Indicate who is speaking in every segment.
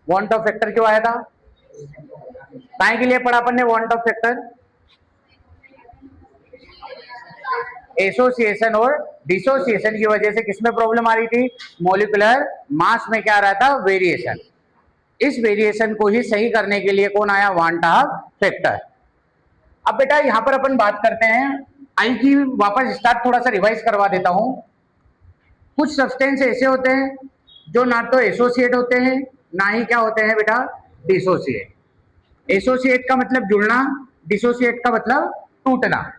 Speaker 1: Want Hoff factor क्यों आया था? काय के लिए पढ़ा अपन ने वांट ऑफ फैक्टर? एसोसिएशन और डिसोसिएशन की वजह से किसमें प्रॉब्लम आ रही थी? मॉलिक्यूलर मास में क्या आ रहा था? वेरिएशन। इस वेरिएशन को ही सही करने के लिए कौन आया? Want Hoff factor. अब बेटा यहां पर अपन बात करते हैं आई की, वापस स्टार्ट थोड़ा सा रिवाइज करवा देता हूं। कुछ सब्सटेंस ऐसे होते हैं जो ना तो एसोसिएट होते हैं ना ही क्या होते हैं बेटा? डिसोसिएट। एसोसिएट का मतलब जुड़ना, डिसोसिएट का मतलब टूटना।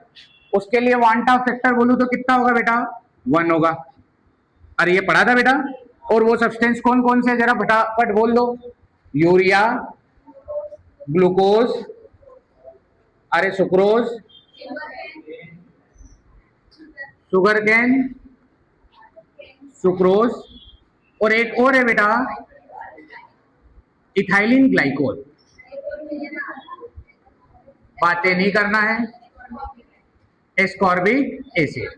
Speaker 1: उसके लिए वांट ऑफ फैक्टर बोलूं तो कितना होगा बेटा? 1 होगा। अरे ये पढ़ा था बेटा। और वो सब्सटेंस कौन कौन से जरा फटाफट बोल दो। यूरिया, ग्लूकोज, अरे सुक्रोज, शुगर कैन, सुक्रोज, और एक और है बेटा इथाइलिन ग्लाइकोल। बातें नहीं करना है। Ascorbic acid.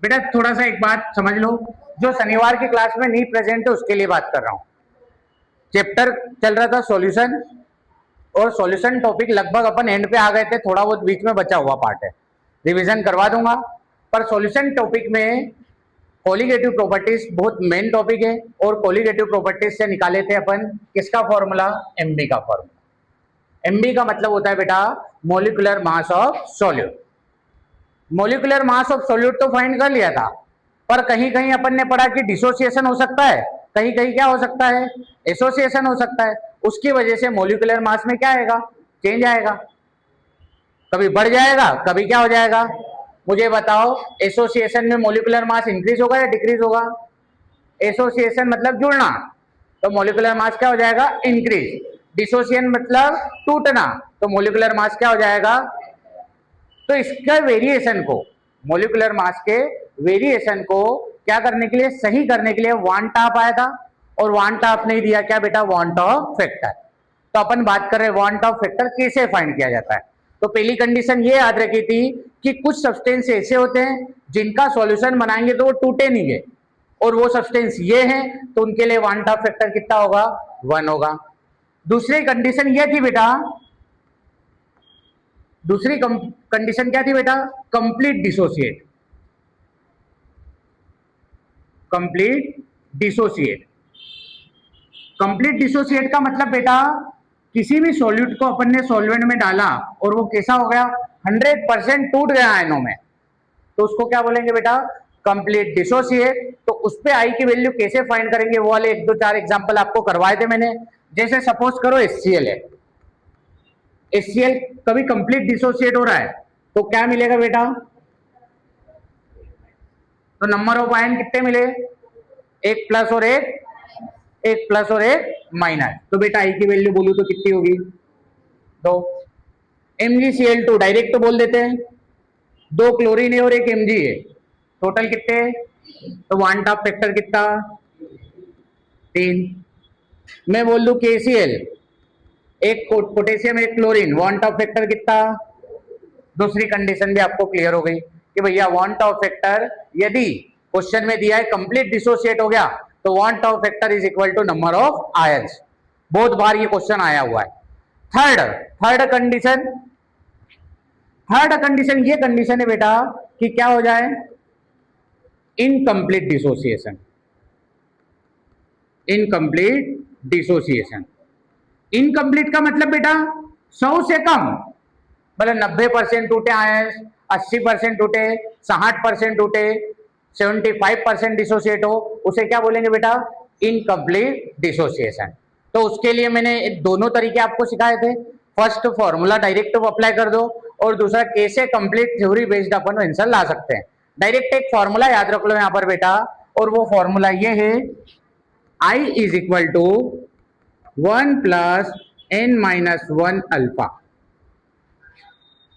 Speaker 1: बेटा थोड़ा सा एक बात समझ लो, जो शनिवार की क्लास में नहीं प्रेजेंट है उसके लिए बात कर रहा हूं। चैप्टर चल रहा था सॉल्यूशन, और सॉल्यूशन टॉपिक लगभग अपन एंड पे आ गए थे, थोड़ा बहुत बीच में बचा हुआ पार्ट है, रिवीजन करवा दूंगा। पर सॉल्यूशन टॉपिक में कोलिगेटिव प्रॉपर्टीज बहुत मेन टॉपिक है, और कोलिगेटिव प्रॉपर्टीज से निकाले थे अपन किसका फॉर्मूला? एमबी का फॉर्मूला। एमबी का मतलब होता है बेटा molecular mass of solute. Molecular mass of solute तो फाइंड कर लिया था, पर कहीं कहीं अपन ने पढ़ा कि डिसोसिएशन हो सकता है, कहीं कहीं क्या हो सकता है? एसोसिएशन हो सकता है। उसकी वजह से मॉलिक्यूलर मास में क्या आएगा? चेंज आएगा। कभी बढ़ जाएगा, कभी क्या हो जाएगा? मुझे बताओ, एसोसिएशन में मॉलिक्यूलर मास इंक्रीज होगा या डिक्रीज होगा? एसोसिएशन मतलब जुड़ना, तो मॉलिक्यूलर मास क्या हो जाएगा? इंक्रीज। डिसोसिएशन मतलब टूटना, तो मॉलिक्यूलर मास क्या हो जाएगा? तो इसका वेरिएशन को, मॉलिक्यूलर मास के वेरिएशन को क्या करने के लिए? सही करने के लिए वांट ऑफ आया था, और वांट ऑफ नहीं दिया क्या बेटा? Want Hoff factor. तो अपन बात कर रहे हैं वांट ऑफ फैक्टर कैसे फाइंड किया जाता है। तो पहली कंडीशन ये याद रखी थी कि कुछ सब्सटेंस ऐसे होते हैं जिनका सॉल्यूशन बनाएंगे तो वो टूटे नहीं गए, और वो सब्सटेंस ये हैं, तो उनके लिए वांट ऑफ फैक्टर कितना होगा? 1 होगा। दूसरी कंडीशन ये थी बेटा, दूसरी कंडीशन क्या थी बेटा? Complete dissociate. Complete dissociate. Complete dissociate का मतलब बेटा किसी भी सॉल्यूट को अपन ने सॉल्वेंट में डाला और वो कैसा हो गया? 100% टूट गया आयनों में, तो उसको क्या बोलेंगे बेटा? Complete dissociate. तो उस पे आई की वैल्यू कैसे फाइंड करेंगे वो वाले 1 2 4 एग्जांपल आपको करवाए थे मैंने। जैसे सपोज करो HCl है, HCl कभी कंप्लीट डिसोसिएट हो रहा है तो क्या मिलेगा बेटा? तो नंबर ऑफ आयन कितने मिले? एक प्लस और एक प्लस और एक माइनस। तो बेटा आई की वैल्यू बोलू तो कितनी होगी? 2। MgCl2 डायरेक्ट तो बोल देते हैं, 2 क्लोरीन है और एक Mg है, टोटल कितने? तो वांट ऑफ फैक्टर कितना? 3। मैं बोल दू KCl, एक पोटेशियम एक क्लोरीन, वांट ऑफ फैक्टर कितना? दूसरी कंडीशन भी आपको क्लियर हो गई कि भैया वांट ऑफ फैक्टर यदि क्वेश्चन में दिया है कंप्लीट डिसोसिएट हो गया तो van't Hoff factor is equal to number of ions. बहुत बार ये क्वेश्चन आया हुआ है। थर्ड कंडीशन, ये कंडीशन है बेटा कि क्या हो जाए? Incomplete dissociation. Incomplete dissociation. Incomplete का मतलब बेटा 100 से कम, मतलब 90% टूटे आयंस, 80% टूटे, 60% टूटे, 75% डिसोसिएट हो, उसे क्या बोलेंगे बेटा? Incomplete dissociation. तो उसके लिए मैंने दोनों तरीके आपको सिखाए थे। फर्स्ट फॉर्मूला डायरेक्ट अप्लाई कर दो, और दूसरा कैसे कंप्लीट थ्योरी बेस्ड अपन आंसर ला सकते हैं। डायरेक्ट एक फॉर्मूला याद रख लो यहां पर बेटा, और वो फॉर्मूला ये है I is equal to 1 plus n minus 1 alpha.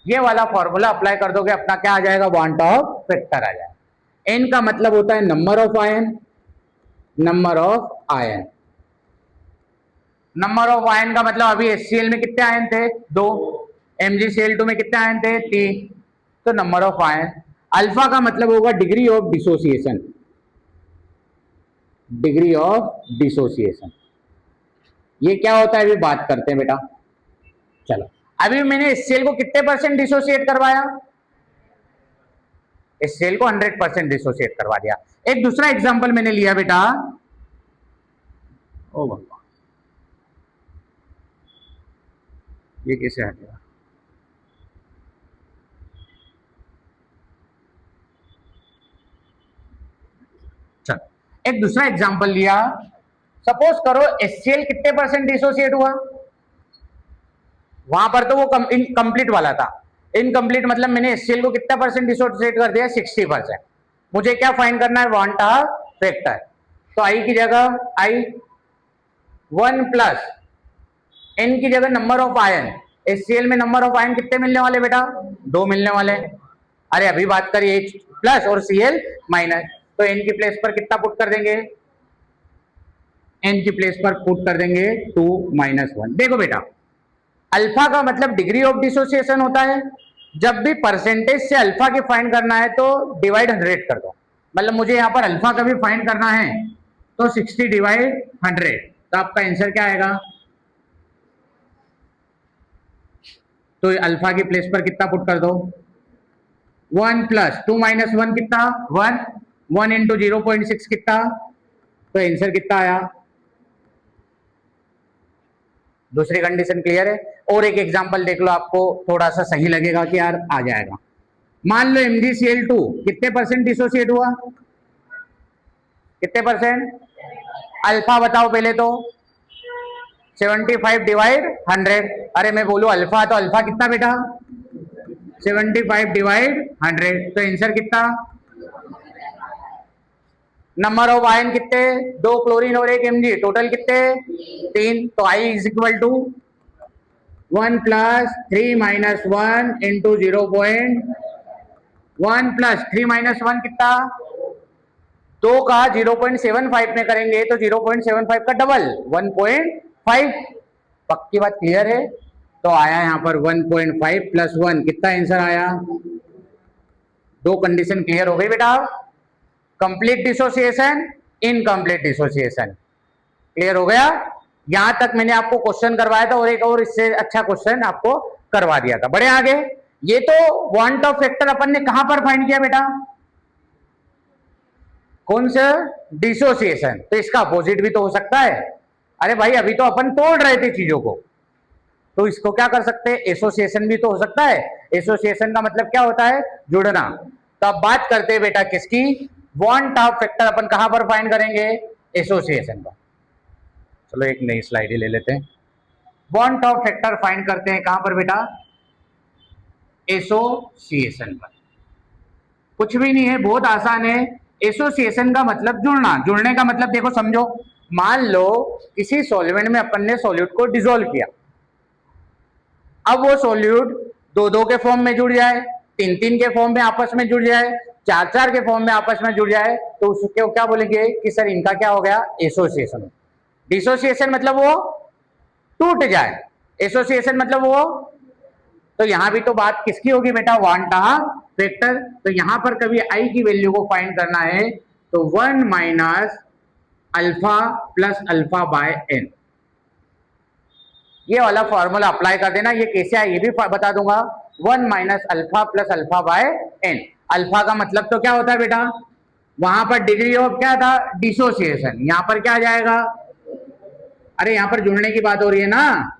Speaker 1: ये वाला फॉर्मूला अप्लाई कर दोगे, अपना क्या आ जाएगा? वांट ऑफ फैक्टर आ जाएगा। n का मतलब होता है number of ion, number of ion. Number of ion का मतलब अभी HCl में कितने आयन थे? 2। MgCl2 में कितने आयन थे? 3। तो नंबर ऑफ आयन। अल्फा का मतलब होगा degree of dissociation. Degree of dissociation. ये क्या होता है अभी बात करते हैं बेटा। चलो अभी मैंने HCl को कितने परसेंट डिसोसिएट करवाया, HCl को 100% डिसोसिएट करवा दिया। एक दूसरा एग्जांपल मैंने लिया बेटा, ओ भगवान ये कैसे आ गया, चल एक दूसरा एग्जांपल लिया। सपोज करो HCl कितने परसेंट डिसोसिएट हुआ, वहां पर तो वो इनकम्प्लीट वाला था। इनकम्प्लीट मतलब मैंने HCl को कितना परसेंट डिसोसिएट कर दिया, 60%। मुझे क्या फाइंड करना है, वांट अ फैक्टर। तो आई की जगह आई 1 प्लस एन की जगह नंबर ऑफ आयन। HCl में नंबर ऑफ आयन कितने मिलने वाले बेटा, 2 मिलने वाले। अरे अभी बात करिए H प्लस और Cl माइनस, तो एन की प्लेस पर कितना पुट कर देंगे, एन की प्लेस पर पुट कर देंगे 2 माइनस 1। देखो बेटा अल्फा का मतलब डिग्री ऑफ डिसोसिएशन होता है। जब भी परसेंटेज से अल्फा की फाइंड करना है तो डिवाइड 100 कर दो। मतलब मुझे यहां पर अल्फा का भी फाइंड करना है तो 60 डिवाइड 100, तो आपका आंसर क्या आएगा। तो अल्फा की प्लेस पर कितना पुट कर दो, 1 प्लस 2 माइनस 1 कितना 1, 1 इंटू 0.6 कितना, तो आंसर कितना आया। दूसरी कंडीशन क्लियर है। और एक एग्जांपल देख लो, आपको थोड़ा सा सही लगेगा कि यार आ जाएगा। मान लो MgCl2 कितने परसेंट डिसोसिएट हुआ, कितने परसेंट, अल्फा बताओ पहले तो, 75 डिवाइड 100। अरे मैं बोलूं अल्फा तो अल्फा कितना बेटा, 75 डिवाइड 100, तो आंसर कितना। नंबर ऑफ आयन कितने, 2 क्लोरीन और 1 Mg, टोटल कितने 3। तो I is equal to 1 plus 3 minus 1 into 0.1 plus 3 minus 1 कितना, 2 का 0.75 में करेंगे तो 0.75 का डबल 1.5। पक्की बात क्लियर है। तो आया यहां पर 1.5 प्लस 1 कितना आंसर आया। दो कंडीशन क्लियर हो गई बेटा, complete dissociation, incomplete dissociation. Clear हो गया। यहां तक मैंने आपको क्वेश्चन करवाया था और एक और इससे अच्छा क्वेश्चन आपको करवा दिया था। बड़े आगे, ये तो वांट ऑफ फैक्टर अपन ने कहां पर फाइंड किया बेटा, कौन सा, डिसोसिएशन। तो इसका अपोजिट भी तो हो सकता है। अरे भाई अभी तो अपन तोड़ रहे थे चीजों को, तो इसको क्या कर सकते हैं, एसोसिएशन भी तो हो सकता है। एसोसिएशन का मतलब क्या होता है, जुड़ना। तो अब बात करते हैं बेटा किसकी, वांट ऑफ फैक्टर अपन कहां पर फाइंड करेंगे, एसोसिएशन का। चलो एक नई स्लाइड ही ले लेते हैं। वांट ऑफ फैक्टर फाइंड करते हैं कहां पर बेटा, एसोसिएशन पर। कुछ भी नहीं है, बहुत आसान है। एसोसिएशन का मतलब जुड़ना, जुड़ने का मतलब देखो समझो, मान लो किसी सॉल्वेंट में अपन ने सॉल्यूट को डिसॉल्व किया। अब वो सॉल्यूट 2-2 के फॉर्म में जुड़ जाए, 3-3 के फॉर्म में आपस में जुड़ जाए, 4-4 के फॉर्म में आपस में जुड़ जाए, तो उसके क्या बोलेंगे कि सर इनका क्या हो गया, एसोसिएशन। डिसोसिएशन मतलब वो टूट जाए, एसोसिएशन मतलब वो। तो यहां भी तो बात किसकी होगी बेटा, वांट ऑफ फैक्टर। तो यहां पर कभी आई की वैल्यू को फाइंड करना है तो 1 minus alpha plus alpha by n, ये वाला फॉर्मूला अप्लाई कर देना। ये कैसे है ये भी बता दूंगा, 1 minus alpha plus alpha by n. Alpha का मतलब तो क्या होता है बेटा, वहां पर डिग्री ऑफ क्या था, डिसोसिएशन। यहां पर क्या आ जाएगा, अरे यहां पर जुड़ने की बात हो रही है ना,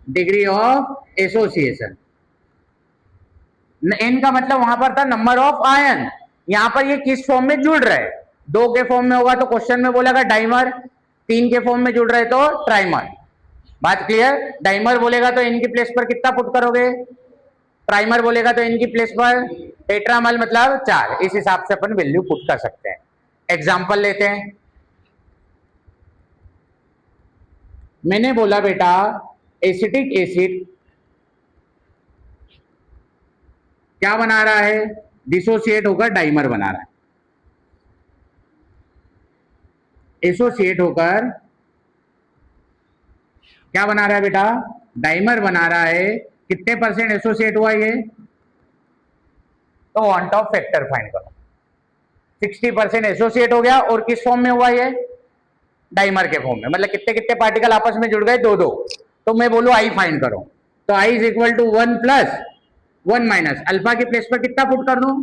Speaker 1: डिग्री ऑफ एसोसिएशन। एन का मतलब वहां पर था नंबर ऑफ आयन। यहां पर ये किस फॉर्म में जुड़ रहे, 2 के फॉर्म में होगा तो क्वेश्चन में बोलेगा डाइमर, 3 के फॉर्म में जुड़ रहे तो ट्राइमर। बात क्लियर। डाइमर बोलेगा तो इनकी प्लेस पर कितना पुट करोगे, ट्राइमर बोलेगा तो इनकी प्लेस पर टेट्रामल मतलब 4। इस हिसाब से अपन वैल्यू पुट कर सकते हैं। एग्जांपल लेते हैं। मैंने बोला बेटा एसिटिक एसिड क्या बना रहा है, डिसोसिएट होकर डाइमर बना रहा है। एसोसिएट होकर क्या बना रहा है बेटा, डाइमर बना रहा है। कितने परसेंट एसोसिएट हुआ ये, तो वांट ऑफ फैक्टर फाइंड करो। 60% एसोसिएट हो गया और किस फॉर्म में हुआ ये, डाइमर के फॉर्म में, मतलब कितने कितने पार्टिकल आपस में जुड़ गए, दो दो। तो मैं बोलूँ आई फाइंड करो, तो I is equal to 1 plus 1 minus alpha के प्लेस पर कितना पुट कर दूं,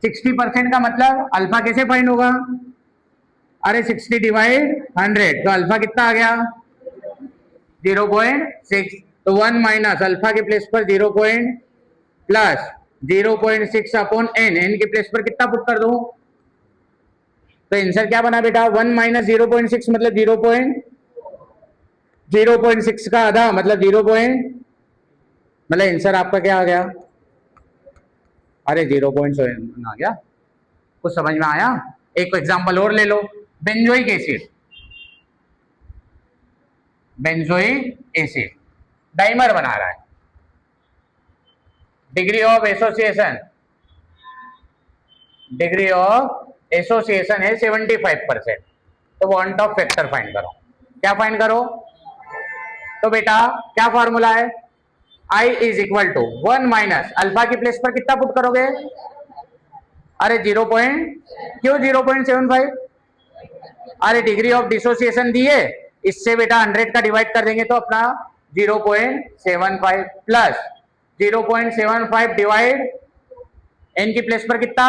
Speaker 1: 60% का मतलब अल्फा कैसे फाइंड होगा, अरे 60 डिवाइड 100, तो अल्फा कितना आ गया 0.6, तो 1 माइनस अल्फा के प्लेस पर 0 प्लस 0.6 अपॉन एन, एन के प्लेस पर कितना पुट कर दूं, तो आंसर क्या बना बेटा 1 माइनस 0.6 मतलब 0.6 का आधा मतलब 0 मतलब आंसर आपका क्या आ गया, अरे 0.7 आ गया। कुछ समझ में आया? एक एग्जांपल और ले लो, benzoic acid, benzoic acid dimer बना रहा है, डिग्री ऑफ एसोसिएशन है 75%, तो बॉन्ड ऑफ फैक्टर फाइंड करो, क्या फाइंड करो, तो बेटा क्या फॉर्मूला है, I is equal to 1 minus alpha की प्लेस पर कितना पुट करोगे, अरे 0 क्यों 0.75, अरे डिग्री ऑफ डिसोसिएशन दी है, इससे बेटा 100 का डिवाइड कर देंगे तो अपना 0.75 प्लस 0.75 डिवाइड एन की प्लेस पर कितना,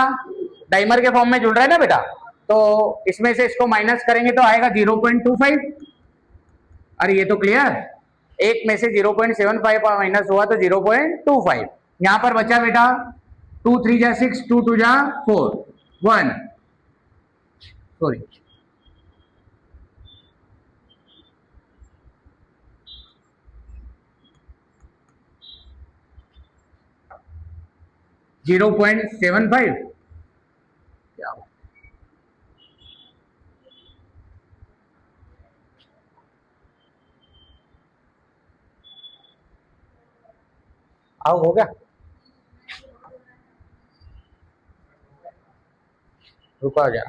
Speaker 1: डाइमर के फॉर्म में जुड़ रहा है ना बेटा, तो इसमें से इसको माइनस करेंगे तो आएगा 0.25, अरे ये तो क्लियर, एक में से 0.75 माइनस हुआ तो 0.25, यहां पर बचा बेटा 2 3 जा 6, 2 2 जा 4, 1 सॉरी 0.75, क्या आओ हो गया, रुको जा,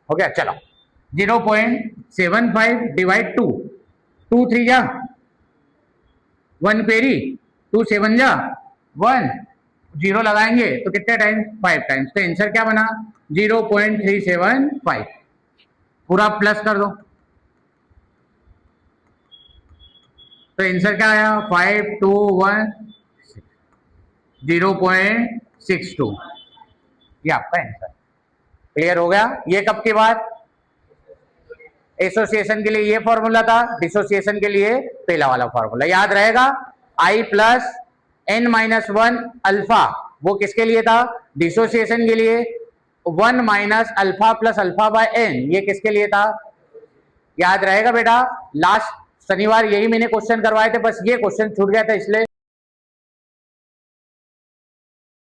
Speaker 1: हो गया चलो, 0.75 डिवाइड 2, 2 3 जा 1 पेरी, 2 7 जा 1, जीरो लगाएंगे तो कितने टाइम्स, 5 टाइम्स, तो आंसर क्या बना 0.375, पूरा प्लस कर दो, तो आंसर क्या आया 0.62, ये आपका आंसर। क्लियर हो गया? ये कब की बात, एसोसिएशन के लिए ये फॉर्मूला था, डिसोसिएशन के लिए पहला वाला फॉर्मूला याद रहेगा, I plus n minus 1 alpha, वो किसके लिए था, डिसोसिएशन के लिए, 1 minus alpha plus alpha by n, ये किसके लिए था, याद रहेगा बेटा। लास्ट शनिवार यही मैंने क्वेश्चन करवाए थे, बस ये क्वेश्चन छूट गया था इसलिए